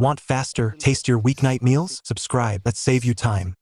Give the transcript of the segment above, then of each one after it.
Want faster, tastier weeknight meals? Subscribe. Let's save you time.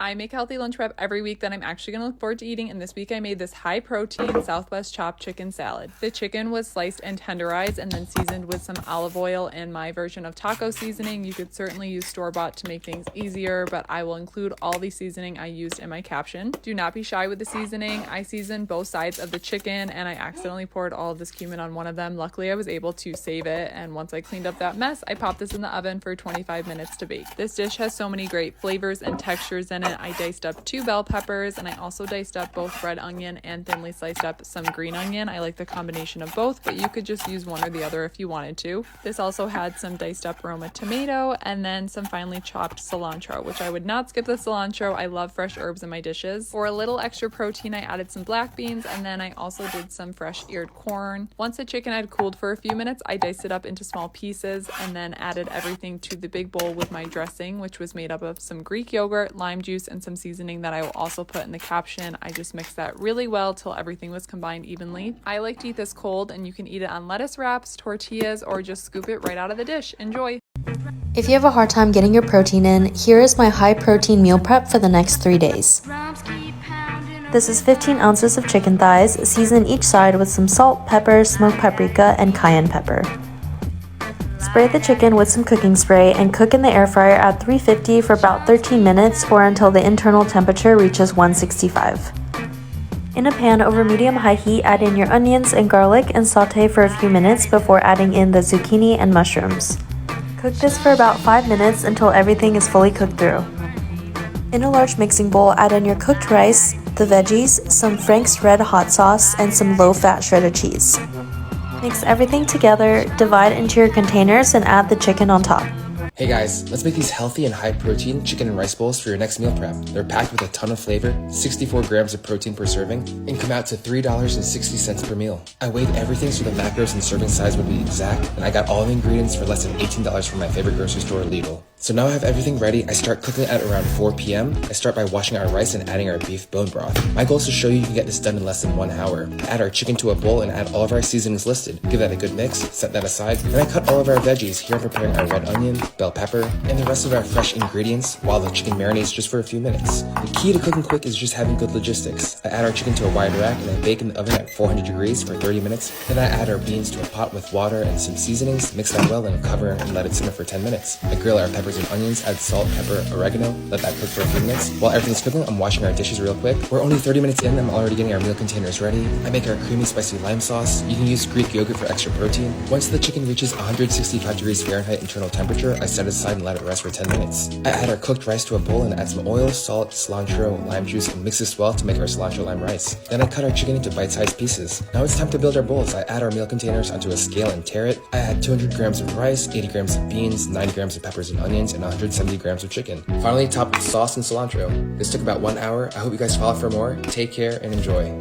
I make a healthy lunch prep every week that I'm actually going to look forward to eating, and this week I made this high protein Southwest chopped chicken salad. The chicken was sliced and tenderized and then seasoned with some olive oil and my version of taco seasoning. You could certainly use store-bought to make things easier, but I will include all the seasoning I used in my caption. Do not be shy with the seasoning. I seasoned both sides of the chicken and I accidentally poured all of this cumin on one of them. Luckily I was able to save it, and once I cleaned up that mess, I popped this in the oven for 25 minutes to bake. This dish has so many great flavors and textures in it. I diced up 2 bell peppers, and I also diced up both red onion and thinly sliced up some green onion. I like the combination of both, but you could just use one or the other if you wanted to. This also had some diced up Roma tomato and then some finely chopped cilantro, which I would not skip the cilantro. I love fresh herbs in my dishes. For a little extra protein, I added some black beans, and then I also did some fresh eared corn. Once the chicken had cooled for a few minutes, I diced it up into small pieces and then added everything to the big bowl with my dressing, which was made up of some Greek yogurt, lime juice, and some seasoning that I will also put in the caption. I just mixed that really well till everything was combined evenly. I like to eat this cold, and you can eat it on lettuce wraps, tortillas, or just scoop it right out of the dish. Enjoy! If you have a hard time getting your protein in, here is my high protein meal prep for the next 3 days. This is 15 ounces of chicken thighs, season each side with some salt, pepper, smoked paprika, and cayenne pepper. Spray the chicken with some cooking spray and cook in the air fryer at 350 for about 13 minutes or until the internal temperature reaches 165. In a pan over medium-high heat, add in your onions and garlic and saute for a few minutes before adding in the zucchini and mushrooms. Cook this for about 5 minutes until everything is fully cooked through. In a large mixing bowl, add in your cooked rice, the veggies, some Frank's Red Hot Sauce, and some low-fat shredded cheese. Mix everything together, divide into your containers, and add the chicken on top. Hey guys, let's make these healthy and high protein chicken and rice bowls for your next meal prep. They're packed with a ton of flavor, 64 grams of protein per serving, and come out to $3.60 per meal. I weighed everything so the macros and serving size would be exact, and I got all the ingredients for less than $18 from my favorite grocery store, Lidl. So now I have everything ready. I start cooking at around 4 p.m. I start by washing our rice and adding our beef bone broth. My goal is to show you can get this done in less than 1 hour. Add our chicken to a bowl and add all of our seasonings listed. Give that a good mix, set that aside. Then I cut all of our veggies. Here I'm preparing our red onion, bell pepper, and the rest of our fresh ingredients while the chicken marinates just for a few minutes. The key to cooking quick is just having good logistics. I add our chicken to a wide rack and I bake in the oven at 400 degrees for 30 minutes. Then I add our beans to a pot with water and some seasonings, mix that well and cover and let it simmer for 10 minutes. I grill our peppers and onions, add salt, pepper, oregano, let that cook for a few minutes. While everything's cooking, I'm washing our dishes real quick. We're only 30 minutes in, I'm already getting our meal containers ready. I make our creamy spicy lime sauce. You can use Greek yogurt for extra protein. Once the chicken reaches 165 degrees Fahrenheit internal temperature, I set it aside and let it rest for 10 minutes. I add our cooked rice to a bowl and add some oil, salt, cilantro, lime juice, and mix this well to make our cilantro lime rice. Then I cut our chicken into bite-sized pieces. Now it's time to build our bowls. I add our meal containers onto a scale and tare it. I add 200 grams of rice, 80 grams of beans, 90 grams of peppers and onions, and 170 grams of chicken. Finally, top with sauce and cilantro. This took about 1 hour. I hope you guys follow for more. Take care and enjoy.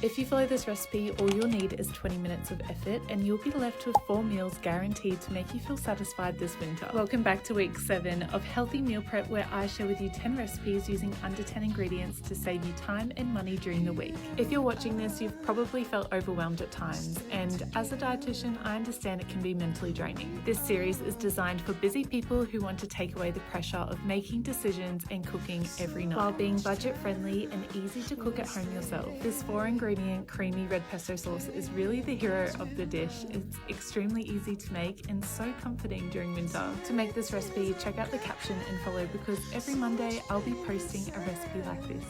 If you follow this recipe, all you'll need is 20 minutes of effort and you'll be left with 4 meals guaranteed to make you feel satisfied this winter. Welcome back to week 7 of Healthy Meal Prep, where I share with you 10 recipes using under 10 ingredients to save you time and money during the week. If you're watching this, you've probably felt overwhelmed at times, and as a dietitian, I understand it can be mentally draining. This series is designed for busy people who want to take away the pressure of making decisions and cooking every night, while being budget friendly and easy to cook at home yourself. This 4-ingredient creamy red pesto sauce is really the hero of the dish. It's extremely easy to make and so comforting during winter. To make this recipe, check out the caption and follow, because every Monday I'll be posting a recipe like this.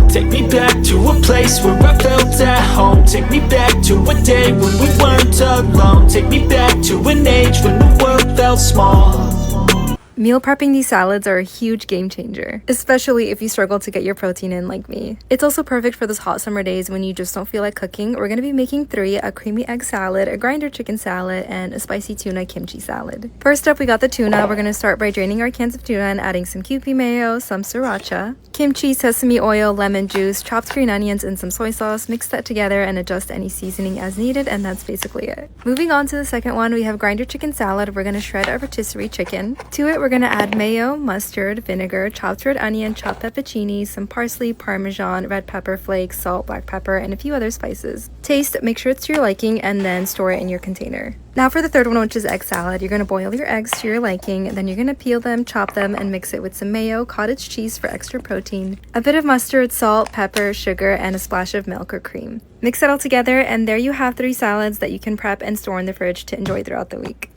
Take me back to a place where I felt at home. Take me back to a day when we weren't alone. Take me back to an age when the world felt small. Meal prepping these salads are a huge game changer, especially if you struggle to get your protein in like me. It's also perfect for those hot summer days when you just don't feel like cooking. We're going to be making 3: a creamy egg salad, a grinder chicken salad, and a spicy tuna kimchi salad. First up, we got the tuna. We're going to start by draining our cans of tuna and adding some Kewpie mayo, some sriracha, kimchi, sesame oil, lemon juice, chopped green onions, and some soy sauce. Mix that together and adjust any seasoning as needed, and that's basically it. Moving on to the second one, we have grinder chicken salad. We're going to shred our rotisserie chicken. To it, we're going to add mayo, mustard, vinegar, chopped red onion, chopped pepperoni, some parsley, parmesan, red pepper flakes, salt, black pepper, and a few other spices. Taste, make sure it's to your liking, and then store it in your container. Now for the third one, which is egg salad. You're going to boil your eggs to your liking, then you're going to peel them, chop them, and mix it with some mayo, cottage cheese for extra protein, a bit of mustard, salt, pepper, sugar, and a splash of milk or cream. Mix it all together, and there you have 3 salads that you can prep and store in the fridge to enjoy throughout the week.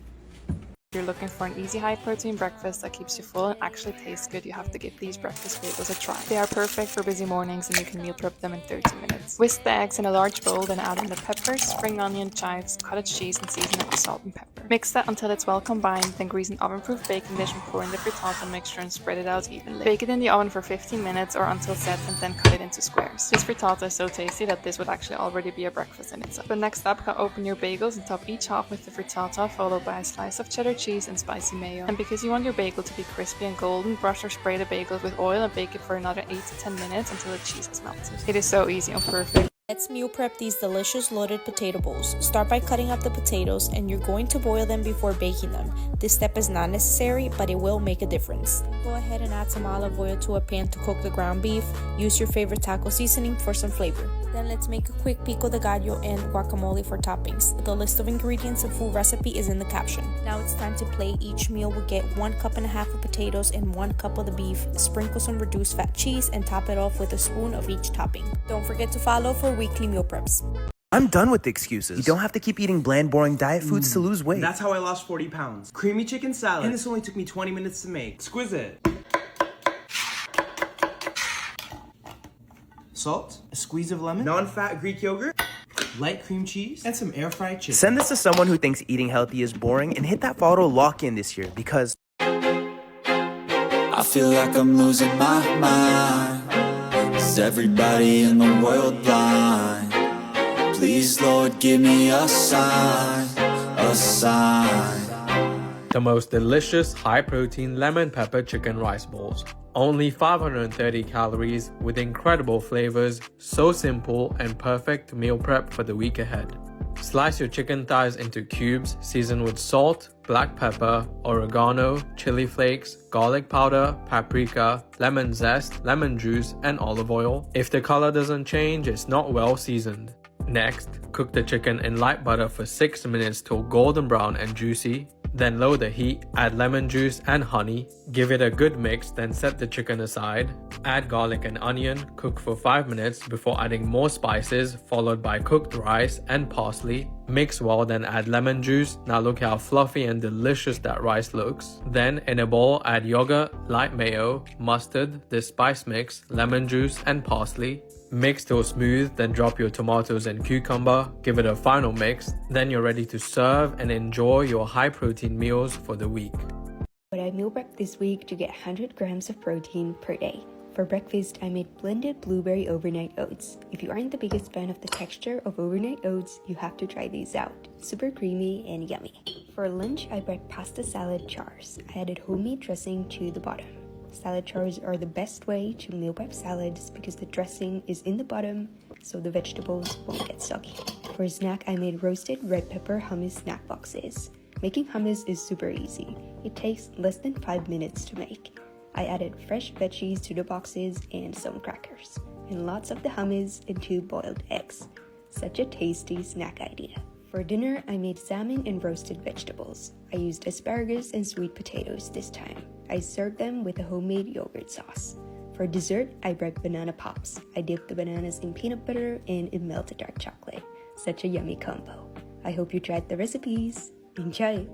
If you're looking for an easy high-protein breakfast that keeps you full and actually tastes good, you have to give these breakfast bagels a try. They are perfect for busy mornings and you can meal prep them in 30 minutes. Whisk the eggs in a large bowl, then add in the peppers, spring onion, chives, cottage cheese, and season it with salt and pepper. Mix that until it's well combined, then grease an oven-proof baking dish and pour in the frittata mixture and spread it out evenly. Bake it in the oven for 15 minutes or until set, and then cut it into squares. This frittata is so tasty that this would actually already be a breakfast in itself. But next up, cut open your bagels and top each half with the frittata, followed by a slice of cheddar cheese and spicy mayo. And because you want your bagel to be crispy and golden, brush or spray the bagel with oil and bake it for another 8 to 10 minutes until the cheese is melted. It is so easy and perfect. Let's meal prep these delicious loaded potato bowls. Start by cutting up the potatoes, and you're going to boil them before baking them. This step is not necessary, but it will make a difference. Go ahead and add some olive oil to a pan to cook the ground beef. Use your favorite taco seasoning for some flavor. Then let's make a quick pico de gallo and guacamole for toppings. The list of ingredients and full recipe is in the caption. Now it's time to plate. Each meal will get 1.5 cups of potatoes and 1 cup of the beef. Sprinkle some reduced fat cheese and top it off with a spoon of each topping. Don't forget to follow for weekly meal preps. I'm done with the excuses. You don't have to keep eating bland, boring diet foods to lose weight. That's how I lost 40 pounds. Creamy chicken salad. And this only took me 20 minutes to make. Exquisite. Salt, a squeeze of lemon, non-fat Greek yogurt, light cream cheese, and some air-fried chicken. Send this to someone who thinks eating healthy is boring and hit that photo lock-in this year because I feel like I'm losing my mind. Is everybody in the world blind? Please, Lord, give me a sign, a sign. The most delicious high-protein lemon pepper chicken rice balls. Only 530 calories with incredible flavors, so simple and perfect meal prep for the week ahead. Slice your chicken thighs into cubes, season with salt, black pepper, oregano, chili flakes, garlic powder, paprika, lemon zest, lemon juice, and olive oil. If the color doesn't change, it's not well seasoned. Next, cook the chicken in light butter for 6 minutes till golden brown and juicy. Then lower the heat, add lemon juice and honey, give it a good mix, then set the chicken aside. Add garlic and onion, cook for 5 minutes before adding more spices, followed by cooked rice and parsley. Mix well, then add lemon juice. Now look how fluffy and delicious that rice looks. Then in a bowl, add yogurt, light mayo, mustard, the spice mix, lemon juice and parsley. Mix till smooth, then drop your tomatoes and cucumber, give it a final mix, then you're ready to serve and enjoy your high protein meals for the week. But I meal prepped this week to get 100 grams of protein per day. For breakfast, I made blended blueberry overnight oats. If you aren't the biggest fan of the texture of overnight oats, you have to try these out. Super creamy and yummy. For lunch, I brought pasta salad chars. I added homemade dressing to the bottom. Salad chars are the best way to meal prep salads because the dressing is in the bottom, so the vegetables won't get soggy. For a snack, I made roasted red pepper hummus snack boxes. Making hummus is super easy. It takes less than 5 minutes to make. I added fresh veggies to the boxes and some crackers, and lots of the hummus and 2 boiled eggs. Such a tasty snack idea. For dinner, I made salmon and roasted vegetables. I used asparagus and sweet potatoes this time. I served them with a homemade yogurt sauce. For dessert, I brought banana pops. I dipped the bananas in peanut butter and in melted dark chocolate. Such a yummy combo. I hope you tried the recipes. Enjoy!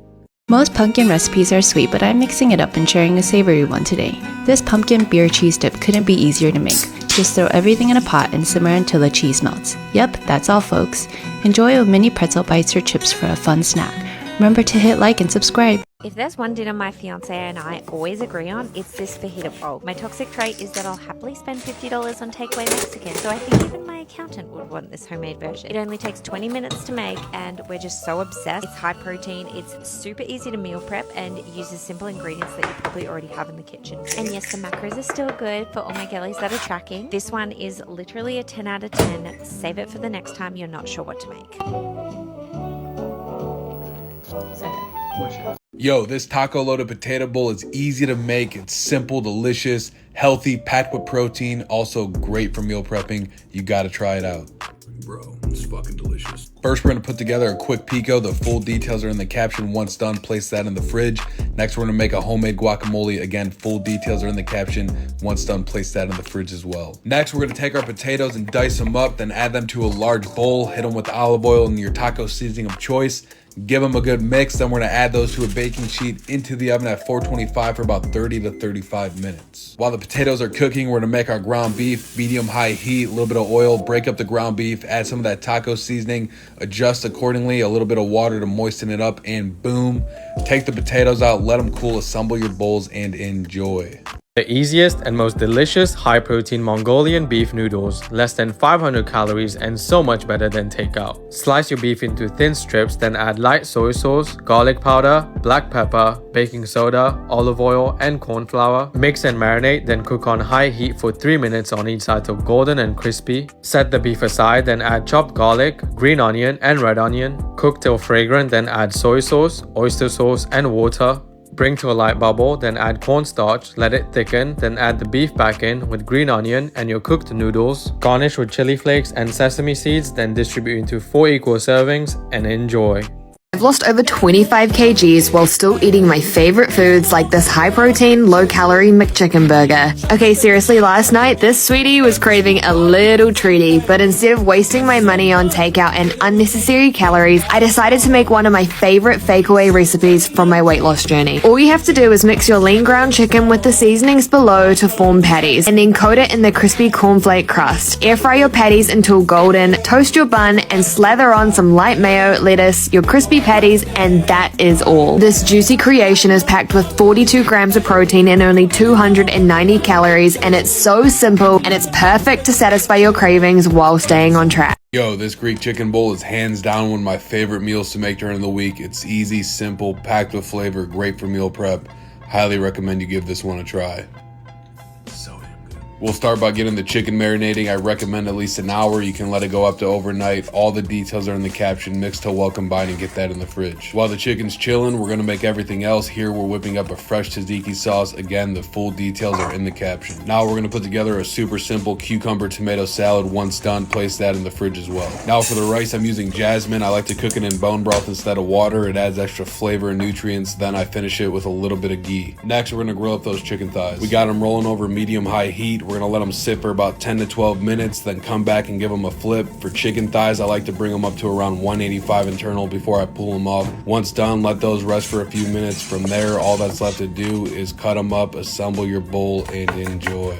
Most pumpkin recipes are sweet, but I'm mixing it up and sharing a savory one today. This pumpkin beer cheese dip couldn't be easier to make. Just throw everything in a pot and simmer until the cheese melts. Yep, that's all folks. Enjoy with mini pretzel bites or chips for a fun snack. Remember to hit like and subscribe. If there's one dinner my fiance and I always agree on, it's this fajita bowl. My toxic trait is that I'll happily spend $50 on takeaway Mexican, so I think even my accountant would want this homemade version. It only takes 20 minutes to make and we're just so obsessed. It's high protein, it's super easy to meal prep and uses simple ingredients that you probably already have in the kitchen. And yes, the macros are still good for all my girlies that are tracking. This one is literally a 10 out of 10. Save it for the next time you're not sure what to make. Yo, this taco loaded potato bowl is easy to make. It's simple, delicious, healthy, packed with protein, also great for meal prepping. You gotta try it out. Bro, it's fucking delicious. First, we're gonna put together a quick pico. The full details are in the caption. Once done, place that in the fridge. Next, we're gonna make a homemade guacamole. Again, full details are in the caption. Once done, place that in the fridge as well. Next, we're gonna take our potatoes and dice them up, then add them to a large bowl. Hit them with olive oil and your taco seasoning of choice. Give them a good mix, then we're gonna add those to a baking sheet into the oven at 425 for about 30 to 35 minutes. While the potatoes are cooking, we're gonna make our ground beef, medium-high heat, a little bit of oil, break up the ground beef, add some of that taco seasoning, adjust accordingly, a little bit of water to moisten it up, and boom. Take the potatoes out, let them cool, assemble your bowls, and enjoy. The easiest and most delicious high-protein Mongolian beef noodles, less than 500 calories and so much better than takeout. Slice your beef into thin strips, then add light soy sauce, garlic powder, black pepper, baking soda, olive oil, and corn flour. Mix and marinate, then cook on high heat for 3 minutes on each side till golden and crispy. Set the beef aside, then add chopped garlic, green onion, and red onion. Cook till fragrant, then add soy sauce, oyster sauce, and water. Bring to a light bubble, then add cornstarch, let it thicken, then add the beef back in with green onion and your cooked noodles. Garnish with chili flakes and sesame seeds, then distribute into 4 equal servings and enjoy. I've lost over 25 kgs while still eating my favorite foods like this high-protein, low-calorie McChicken burger. Okay, seriously, last night, this sweetie was craving a little treaty, but instead of wasting my money on takeout and unnecessary calories, I decided to make one of my favorite fake-away recipes from my weight loss journey. All you have to do is mix your lean ground chicken with the seasonings below to form patties, and then coat it in the crispy cornflake crust. Air fry your patties until golden, toast your bun, and slather on some light mayo, lettuce, your crispy patties, patties, and that is all. This juicy creation is packed with 42 grams of protein and only 290 calories, and it's so simple and it's perfect to satisfy your cravings while staying on track. Yo, this Greek chicken bowl is hands down one of my favorite meals to make during the week. It's easy, simple, packed with flavor, great for meal prep. Highly recommend you give this one a try. We'll start by getting the chicken marinating. I recommend at least an hour. You can let it go up to overnight. All the details are in the caption. Mix till well combined and get that in the fridge. While the chicken's chilling, we're gonna make everything else. Here we're whipping up a fresh tzatziki sauce. Again, the full details are in the caption. Now we're gonna put together a super simple cucumber tomato salad. Once done, place that in the fridge as well. Now for the rice, I'm using jasmine. I like to cook it in bone broth instead of water. It adds extra flavor and nutrients. Then I finish it with a little bit of ghee. Next, we're gonna grill up those chicken thighs. We got them rolling over medium-high heat. We're gonna let them sit for about 10 to 12 minutes, then come back and give them a flip. For chicken thighs, I like to bring them up to around 185 internal before I pull them off. Once done, let those rest for a few minutes. From there, all that's left to do is cut them up, assemble your bowl, and enjoy.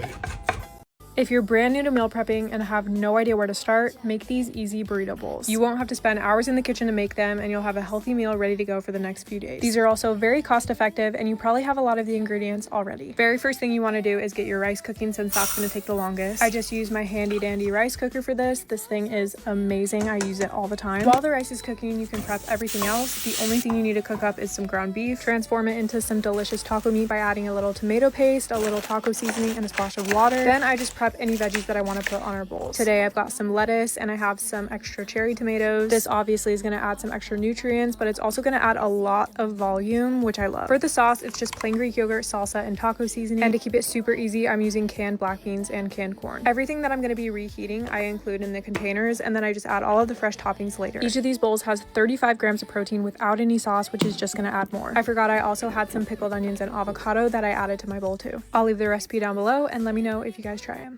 If you're brand new to meal prepping and have no idea where to start, make these easy burrito bowls. You won't have to spend hours in the kitchen to make them, and you'll have a healthy meal ready to go for the next few days. These are also very cost effective, and you probably have a lot of the ingredients already. Very first thing you want to do is get your rice cooking, since that's going to take the longest. I just use my handy dandy rice cooker for this. This thing is amazing. I use it all the time. While the rice is cooking, you can prep everything else. The only thing you need to cook up is some ground beef. Transform it into some delicious taco meat by adding a little tomato paste, a little taco seasoning, and a splash of water. Then I just prep any veggies that I want to put on our bowls. Today I've got some lettuce and I have some extra cherry tomatoes. This obviously is going to add some extra nutrients, but it's also going to add a lot of volume, which I love. For the sauce, it's just plain Greek yogurt, salsa, and taco seasoning. And to keep it super easy, I'm using canned black beans and canned corn. Everything that I'm going to be reheating, I include in the containers, and then I just add all of the fresh toppings later. Each of these bowls has 35 grams of protein without any sauce, which is just going to add more. I forgot I also had some pickled onions and avocado that I added to my bowl too. I'll leave the recipe down below and let me know if you guys try them.